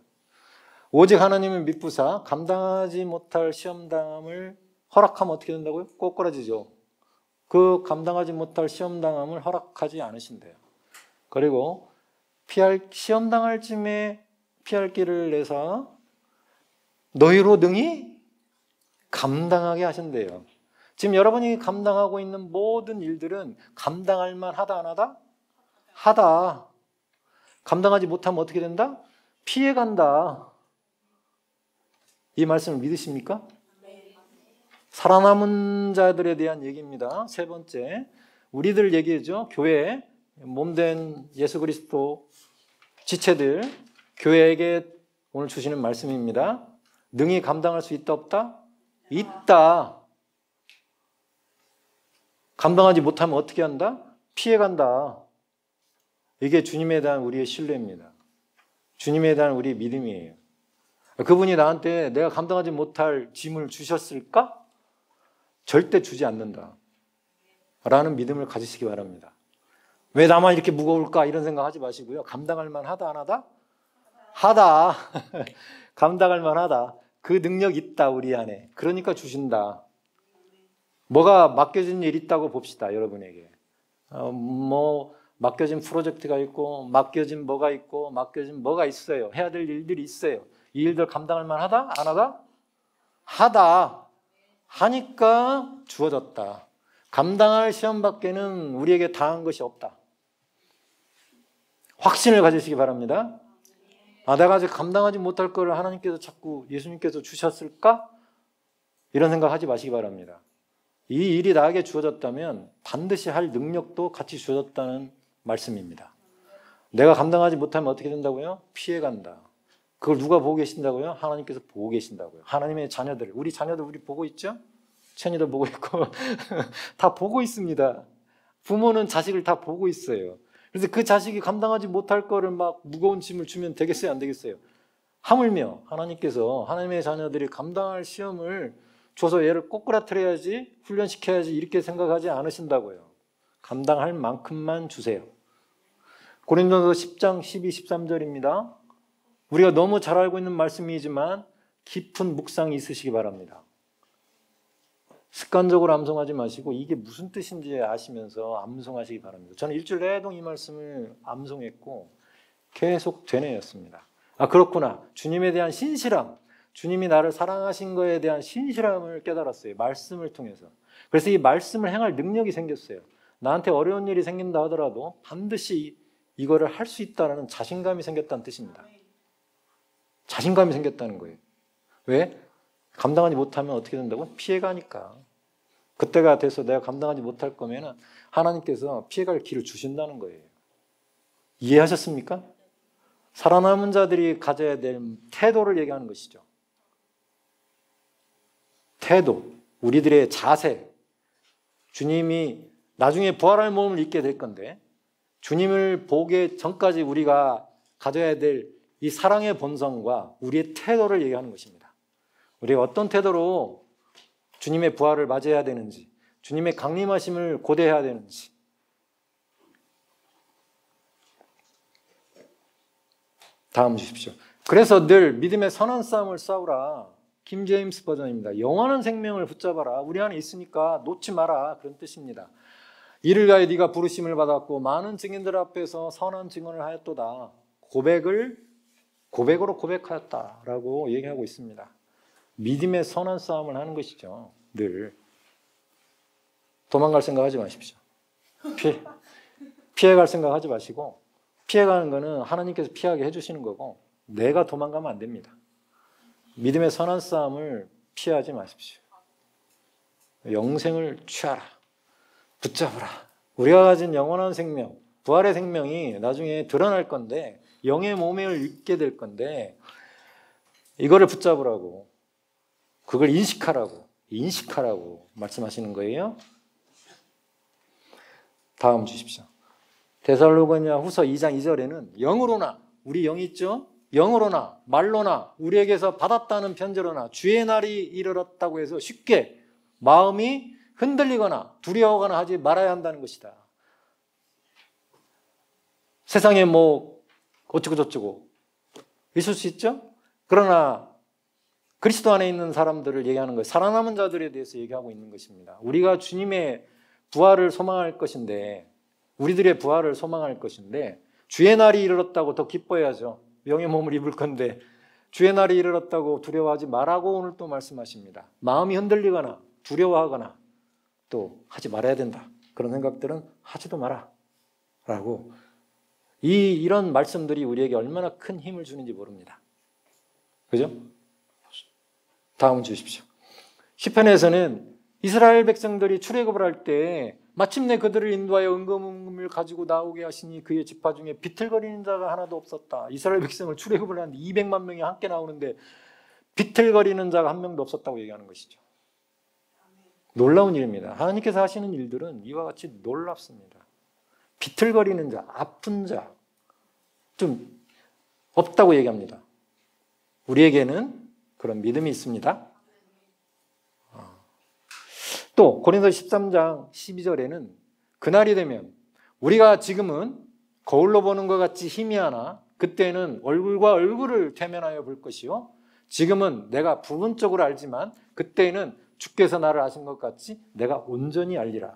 오직 하나님은 미쁘사 감당하지 못할 시험당함을 허락하면 어떻게 된다고요? 꼬꾸라지죠. 그 감당하지 못할 시험당함을 허락하지 않으신대요. 그리고 시험당할 쯤에 피할 길을 내서 너희로 능히 감당하게 하신대요. 지금 여러분이 감당하고 있는 모든 일들은 감당할 만하다 안 하다? 하다. 감당하지 못하면 어떻게 된다? 피해간다. 이 말씀을 믿으십니까? 살아남은 자들에 대한 얘기입니다. 세 번째, 우리들 얘기죠. 교회, 몸된 예수 그리스도 지체들, 교회에게 오늘 주시는 말씀입니다. 능히 감당할 수 있다 없다? 있다. 감당하지 못하면 어떻게 한다? 피해간다. 이게 주님에 대한 우리의 신뢰입니다. 주님에 대한 우리의 믿음이에요. 그분이 나한테 내가 감당하지 못할 짐을 주셨을까? 절대 주지 않는다. 라는 믿음을 가지시기 바랍니다. 왜 나만 이렇게 무거울까? 이런 생각하지 마시고요. 감당할 만하다 안 하다? 하다. 감당할 만하다. 그 능력 있다 우리 안에. 그러니까 주신다. 뭐가 맡겨진 일 있다고 봅시다. 여러분에게. 맡겨진 프로젝트가 있고 맡겨진 뭐가 있고 맡겨진 뭐가 있어요. 해야 될 일들이 있어요. 이 일들 감당할 만하다? 안 하다? 하다. 하니까 주어졌다. 감당할 시험 밖에는 우리에게 당한 것이 없다. 확신을 가지시기 바랍니다. 내가 아직 감당하지 못할 거를 하나님께서 자꾸 예수님께서 주셨을까? 이런 생각하지 마시기 바랍니다. 이 일이 나에게 주어졌다면 반드시 할 능력도 같이 주어졌다는 말씀입니다. 내가 감당하지 못하면 어떻게 된다고요? 피해간다. 그걸 누가 보고 계신다고요? 하나님께서 보고 계신다고요. 하나님의 자녀들, 우리 자녀들 우리 보고 있죠? 천이도 보고 있고 다 보고 있습니다. 부모는 자식을 다 보고 있어요. 그래서 그 자식이 감당하지 못할 거를 막 무거운 짐을 주면 되겠어요? 안 되겠어요? 하물며 하나님께서 하나님의 자녀들이 감당할 시험을 줘서 얘를 꼬꾸라뜨려야지, 훈련시켜야지 이렇게 생각하지 않으신다고요. 감당할 만큼만 주세요. 고린도서 10장 12, 13절입니다. 우리가 너무 잘 알고 있는 말씀이지만 깊은 묵상이 있으시기 바랍니다. 습관적으로 암송하지 마시고 이게 무슨 뜻인지 아시면서 암송하시기 바랍니다. 저는 일주일 내동 이 말씀을 암송했고 계속 되뇌었습니다. 그렇구나. 주님에 대한 신실함, 주님이 나를 사랑하신 거에 대한 신실함을 깨달았어요. 말씀을 통해서. 그래서 이 말씀을 행할 능력이 생겼어요. 나한테 어려운 일이 생긴다 하더라도 반드시 이거를 할 수 있다는 자신감이 생겼다는 뜻입니다. 자신감이 생겼다는 거예요. 왜? 감당하지 못하면 어떻게 된다고? 피해가니까. 그때가 돼서 내가 감당하지 못할 거면 하나님께서 피해갈 길을 주신다는 거예요. 이해하셨습니까? 살아남은 자들이 가져야 될 태도를 얘기하는 것이죠. 태도, 우리들의 자세. 주님이 나중에 부활할 몸을 입게 될 건데 주님을 보기 전까지 우리가 가져야 될 이 사랑의 본성과 우리의 태도를 얘기하는 것입니다. 우리가 어떤 태도로 주님의 부활을 맞이해야 되는지, 주님의 강림하심을 고대해야 되는지. 다음 주십시오. 그래서 늘 믿음의 선한 싸움을 싸우라. 킹 제임스 버전입니다. 영원한 생명을 붙잡아라. 우리 안에 있으니까 놓지 마라. 그런 뜻입니다. 이를 가해 네가 부르심을 받았고 많은 증인들 앞에서 선한 증언을 하였도다. 고백으로 고백하였다라고 얘기하고 있습니다. 믿음의 선한 싸움을 하는 것이죠. 늘 도망갈 생각하지 마십시오. 피해갈 생각하지 마시고 피해가는 거는 하나님께서 피하게 해주시는 거고 내가 도망가면 안 됩니다. 믿음의 선한 싸움을 피하지 마십시오. 영생을 취하라. 붙잡으라. 우리가 가진 영원한 생명, 부활의 생명이 나중에 드러날 건데 영의 몸을 입게 될 건데 이거를 붙잡으라고, 그걸 인식하라고 말씀하시는 거예요. 다음 주십시오. 데살로니가 후서 2장 2절에는 영으로나, 우리 영이 있죠? 영으로나 말로나 우리에게서 받았다는 편지로나 주의 날이 이르렀다고 해서 쉽게 마음이 흔들리거나 두려워하거나 하지 말아야 한다는 것이다. 세상에 뭐 어쩌고 저쩌고 있을 수 있죠? 그러나 그리스도 안에 있는 사람들을 얘기하는 거예요. 살아남은 자들에 대해서 얘기하고 있는 것입니다. 우리가 주님의 부활을 소망할 것인데, 우리들의 부활을 소망할 것인데 주의 날이 이르렀다고 더 기뻐해야죠. 영의 몸을 입을 건데 주의 날이 이르렀다고 두려워하지 말라고 오늘 또 말씀하십니다. 마음이 흔들리거나 두려워하거나 또 하지 말아야 된다. 그런 생각들은 하지도 마라 라고, 이런 말씀들이 우리에게 얼마나 큰 힘을 주는지 모릅니다. 그죠? 다음 주십시오. 시편에서는 이스라엘 백성들이 출애굽을 할 때 마침내 그들을 인도하여 은금을 가지고 나오게 하시니 그의 지파 중에 비틀거리는 자가 하나도 없었다. 이스라엘 백성을 출애굽을 하는데 200만 명이 함께 나오는데 비틀거리는 자가 한 명도 없었다고 얘기하는 것이죠. 놀라운 일입니다. 하나님께서 하시는 일들은 이와 같이 놀랍습니다. 비틀거리는 자, 아픈 자 좀 없다고 얘기합니다. 우리에게는 그런 믿음이 있습니다. 또 고린도서 13장 12절에는 그날이 되면 우리가 지금은 거울로 보는 것 같이 희미하나 그때는 얼굴과 얼굴을 대면하여 볼 것이요 지금은 내가 부분적으로 알지만 그때는 주께서 나를 아신 것 같이 내가 온전히 알리라.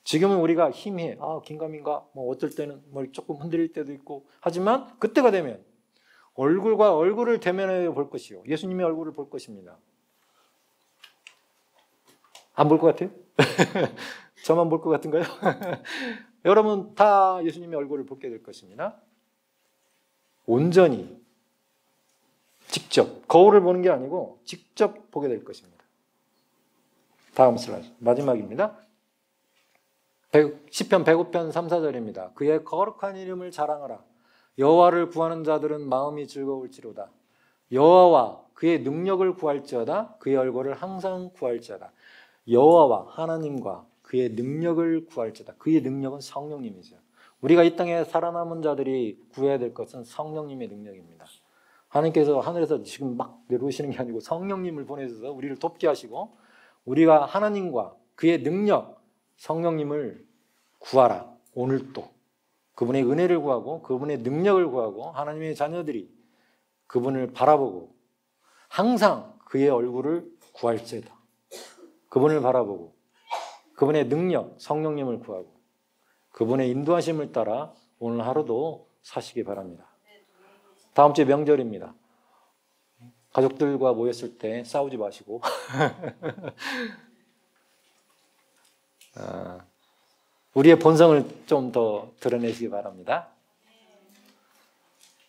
지금은 우리가 희미해. 긴가민가 뭐 어떨 때는 뭐 조금 흔들릴 때도 있고 하지만 그때가 되면 얼굴과 얼굴을 대면하여 볼 것이요 예수님의 얼굴을 볼 것입니다. 안 볼 것 같아요? 저만 볼 것 같은가요? 여러분 다 예수님의 얼굴을 보게 될 것입니다. 온전히 직접 거울을 보는 게 아니고 직접 보게 될 것입니다. 다음 슬라이드 마지막입니다. 시편 105편 3, 4절입니다. 그의 거룩한 이름을 자랑하라. 여호와를 구하는 자들은 마음이 즐거울지로다. 여호와와 그의 능력을 구할지어다. 그의 얼굴을 항상 구할지어다. 여호와와 하나님과 그의 능력을 구할지어다. 그의 능력은 성령님이죠. 우리가 이 땅에 살아남은 자들이 구해야 될 것은 성령님의 능력입니다. 하나님께서 하늘에서 지금 막 내려오시는 게 아니고 성령님을 보내셔서 우리를 돕게 하시고 우리가 하나님과 그의 능력, 성령님을 구하라. 오늘도 그분의 은혜를 구하고 그분의 능력을 구하고 하나님의 자녀들이 그분을 바라보고 항상 그의 얼굴을 구할지어다. 그분을 바라보고 그분의 능력, 성령님을 구하고 그분의 인도하심을 따라 오늘 하루도 사시기 바랍니다. 다음 주에 명절입니다. 가족들과 모였을 때 싸우지 마시고 우리의 본성을 좀 더 드러내시기 바랍니다.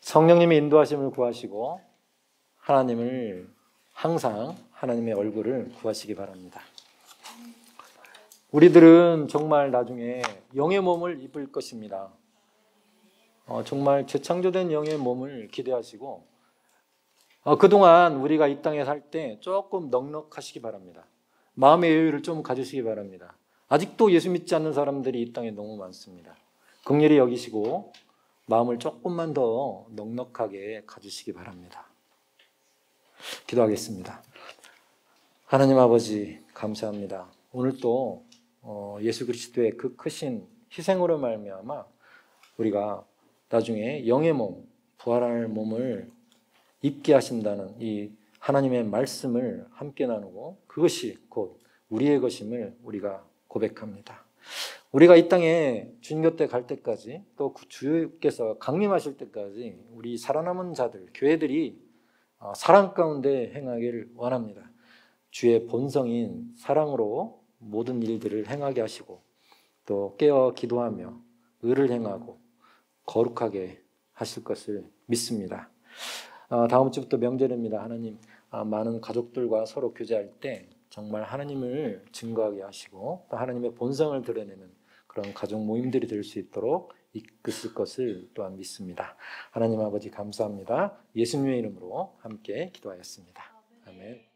성령님의 인도하심을 구하시고 하나님을 항상 하나님의 얼굴을 구하시기 바랍니다. 우리들은 정말 나중에 영의 몸을 입을 것입니다. 정말 재창조된 영의 몸을 기대하시고 그동안 우리가 이 땅에 살 때 조금 넉넉하시기 바랍니다. 마음의 여유를 좀 가지시기 바랍니다. 아직도 예수 믿지 않는 사람들이 이 땅에 너무 많습니다. 긍휼히 여기시고 마음을 조금만 더 넉넉하게 가지시기 바랍니다. 기도하겠습니다. 하나님 아버지 감사합니다. 오늘 또 예수 그리스도의 그 크신 희생으로 말미암아 우리가 나중에 영의 몸, 부활할 몸을 입게 하신다는 이 하나님의 말씀을 함께 나누고 그것이 곧 우리의 것임을 우리가 고백합니다. 우리가 이 땅에 주님 곁에 갈 때까지 또 주께서 강림하실 때까지 우리 살아남은 자들, 교회들이 사랑 가운데 행하기를 원합니다. 주의 본성인 사랑으로 모든 일들을 행하게 하시고 또 깨어 기도하며 의를 행하고 거룩하게 하실 것을 믿습니다. 다음 주부터 명절입니다. 하나님, 많은 가족들과 서로 교제할 때 정말 하나님을 증거하게 하시고 또 하나님의 본성을 드러내는 그런 가족 모임들이 될 수 있도록 이끄실 것을 또한 믿습니다. 하나님 아버지 감사합니다. 예수님의 이름으로 함께 기도하였습니다. 아멘.